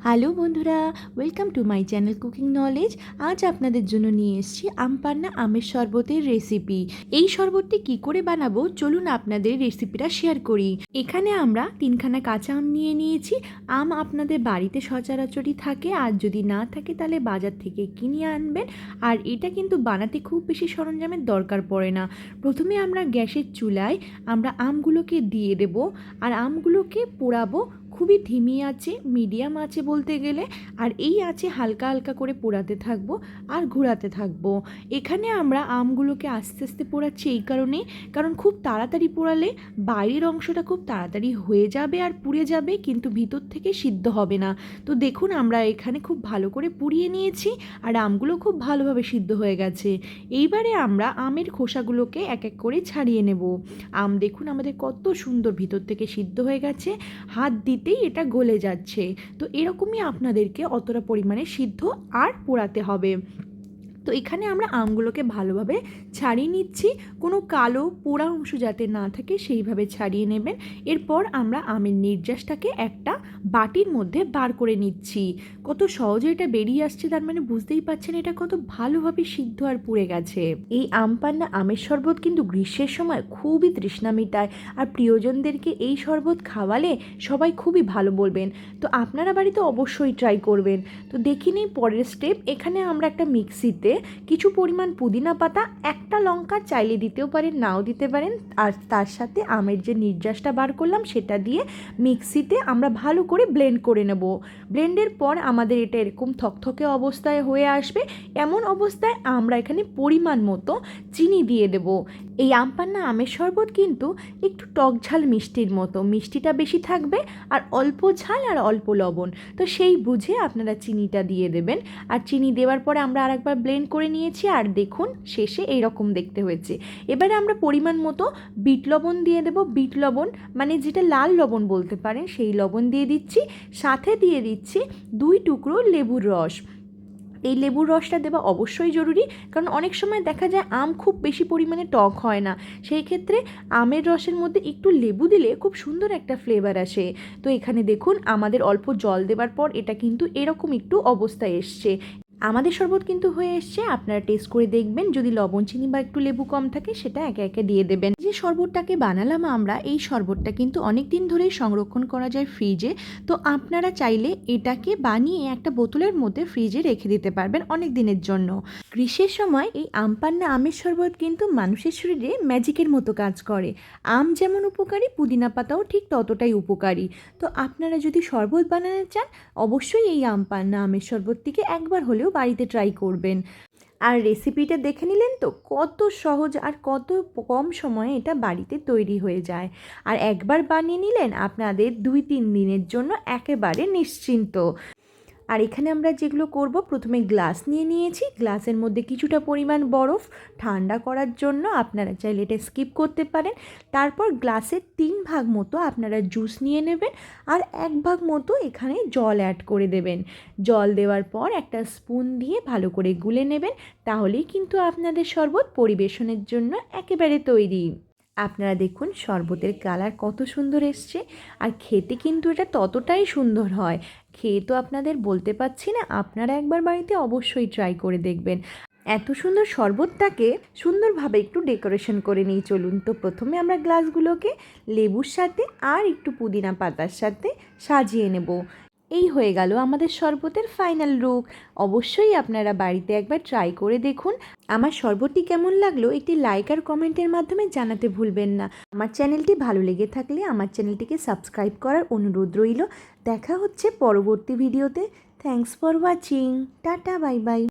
Hello বন্ধুরা, welcome to my channel cooking knowledge. আজ আপনাদের জন্য নিয়ে এসেছি আম পান্না আমের শরবতের রেসিপি। এই শরবতটি কি করে বানাবো চলুন আপনাদের রেসিপিটা শেয়ার করি। এখানে আমরা 3খানা কাঁচা আম নিয়ে নিয়েছি। আম আপনাদের বাড়িতে সচরাচরই থাকে, আর যদি না থাকে তাহলে বাজার থেকে কিনে আনবেন। আর এটা কিন্তু বানাতে খুব বেশি সরঞ্জামের দরকার পড়ে না। প্রথমে আমরা গ্যাসের চুলায় আমগুলোকে দিয়ে দেব, আর আমগুলোকে পোড়াবো খুবই ধিমি আছে, মিডিয়াম আছে বলতে গেলে। আর এই আছে হালকা হালকা করে পোড়াতে থাকবো আর ঘোরাতে থাকবো। এখানে আমরা আমগুলোকে আস্তে আস্তে পোড়াচ্ছি এই কারণেই, কারণ খুব তাড়াতাড়ি পোড়ালে বাইরের অংশটা খুব তাড়াতাড়ি হয়ে যাবে আর পুড়ে যাবে, কিন্তু ভিতর থেকে সিদ্ধ হবে না। তো দেখুন আমরা এখানে খুব ভালো করে পুড়িয়ে নিয়েছি, আর আমগুলো খুব ভালোভাবে সিদ্ধ হয়ে গেছে। এইবারে আমরা আমের খোসাগুলোকে এক এক করে ছাড়িয়ে নেব। আম দেখুন আমাদের কত সুন্দর ভিতর থেকে সিদ্ধ হয়ে গেছে, হাত দিতেই এটা গলে যাচ্ছে। তো এরকমই আপনাদেরকে অতটা পরিমাণে সিদ্ধ আর পোড়াতে হবে। তো এখানে আমরা আমগুলোকে ভালোভাবে ছাড়িয়ে নিচ্ছি, কোনো কালো পোড়া অংশ যাতে না থাকে সেইভাবে ছাড়িয়ে নেবেন। এরপর আমরা আমের নির্যাসটাকে একটা বাটির মধ্যে বার করে নিচ্ছি। কত সহজে এটা বেরিয়ে আসছে, তার মানে বুঝতেই পারছেন এটা কত ভালোভাবে সিদ্ধ আর পুড়ে গেছে। এই আম পান্না আমের শরবত কিন্তু গ্রীষ্মের সময় খুবই তৃষ্ণা মিটায়, আর প্রিয়জনদেরকে এই শরবত খাওয়ালে সবাই খুবই ভালো বলবেন। তো আপনারা বাড়িতে অবশ্যই ট্রাই করবেন। তো দেখি নিই পরের স্টেপ। এখানে আমরা একটা মিক্সিতে কিছু পরিমাণ পুদিনা পাতা, একটা লঙ্কা চাইলে দিতেও পারেন নাও দিতে পারেন, আর তার সাথে আমের যে নির্যাসটা বার করলাম সেটা দিয়ে মিক্সিতে আমরা ভালো করে ব্লেন্ড করে নেব। ব্লেন্ডের পর আমাদের এটা এরকম থকথকে অবস্থায় হয়ে আসবে। এমন অবস্থায় আমরা এখানে পরিমাণ মতো চিনি দিয়ে দেব। এই আম পান্না আমের শরবত কিন্তু একটু টক ঝাল মিষ্টির মতো, মিষ্টিটা বেশি থাকবে আর অল্প ঝাল আর অল্প লবণ। তো সেই বুঝে আপনারা চিনিটা দিয়ে দেবেন। আর চিনি দেওয়ার পরে আমরা আরেকবার ব্লেন্ড করে নিয়েছি, আর দেখুন শেষে এইরকম দেখতে হয়েছে। এবারে আমরা পরিমাণ মতো বিট লবণ দিয়ে দেব। বিট লবণ মানে যেটা লাল লবণ বলতে পারেন, সেই লবণ দিয়ে দিচ্ছি। সাথে দিয়ে দিচ্ছি 2 টুকরো লেবুর রস। এই লেবুর রসটা দেওয়া অবশ্যই জরুরি, কারণ অনেক সময় দেখা যায় আম খুব বেশি পরিমাণে টক হয় না, সেই ক্ষেত্রে আমের রসের মধ্যে একটু লেবু দিলে খুব সুন্দর একটা ফ্লেভার আসে। তো এখানে দেখুন আমাদের অল্প জল দেওয়ার পর এটা কিন্তু এরকম একটু অবস্থায় এসছে। আমাদের শরবত কিন্তু হয়ে এসছে। আপনারা টেস্ট করে দেখবেন, যদি লবণ চিনি বা একটু লেবু কম থাকে সেটা একে একে দিয়ে দেবেন। যে শরবতটাকে বানালাম আমরা, এই শরবতটা কিন্তু অনেক দিন ধরেই সংরক্ষণ করা যায় ফ্রিজে। তো আপনারা চাইলে এটাকে বানিয়ে একটা বোতলের মধ্যে ফ্রিজে রেখে দিতে পারবেন অনেক দিনের জন্য। গ্রীষ্মের সময় এই আম পান্না আমের শরবত কিন্তু মানুষের শরীরে ম্যাজিকের মতো কাজ করে। আম যেমন উপকারী, পুদিনা পাতাও ঠিক ততটাই উপকারী। তো আপনারা যদি শরবত বানাতে চান, অবশ্যই এই আম পান্না আমের শরবতটিকে একবার হলেও বাড়িতে ট্রাই করবেন। আর রেসিপিটা দেখে নিলেন তো কত সহজ আর কত কম সময়ে এটা বাড়িতে তৈরি হয়ে যায়। আর একবার বানিয়ে নিলেন আপনাদের 2-3 দিনের জন্য একেবারে নিশ্চিন্ত। আর এখানে আমরা যেগুলো করব, প্রথমে গ্লাস নিয়ে নিয়েছি, গ্লাসের মধ্যে কিছুটা পরিমাণ বরফ ঠান্ডা করার জন্য, আপনারা চাইলে এটা স্কিপ করতে পারেন। তারপর গ্লাসের 3 ভাগ মতো আপনারা জুস নিয়ে নেবেন, আর 1 ভাগ মতো এখানে জল অ্যাড করে দেবেন। জল দেওয়ার পর একটা স্পুন দিয়ে ভালো করে গুলে নেবেন, তাহলেই কিন্তু আপনাদের শরবত পরিবেশনের জন্য একেবারে তৈরি। আপনারা দেখুন শরবতের কালার কত সুন্দর এসছে, আর খেতে কিন্তু এটা ততটাই সুন্দর হয়। খেয়ে তো আপনাদের বলতে পারছি না, আপনারা একবার বাড়িতে অবশ্যই ট্রাই করে দেখবেন। এত সুন্দর শরবতটাকে সুন্দরভাবে একটু ডেকোরেশন করে নিই চলুন। তো প্রথমে আমরা গ্লাসগুলোকে লেবুর সাথে আর একটু পুদিনা পাতার সাথে সাজিয়ে নেব। এই হয়ে গেল আমাদের শরবতের ফাইনাল লুক। অবশ্যই আপনারা বাড়িতে একবার ট্রাই করে দেখুন। আমার শরবতটি কেমন লাগলো একটি লাইক আর কমেন্টের মাধ্যমে জানাতে ভুলবেন না। আমার চ্যানেলটি ভালো লেগে থাকলে আমার চ্যানেলটিকে সাবস্ক্রাইব করার অনুরোধ রইল। দেখা হচ্ছে পরবর্তী ভিডিওতে। Thanks for watching. Tata, bye bye.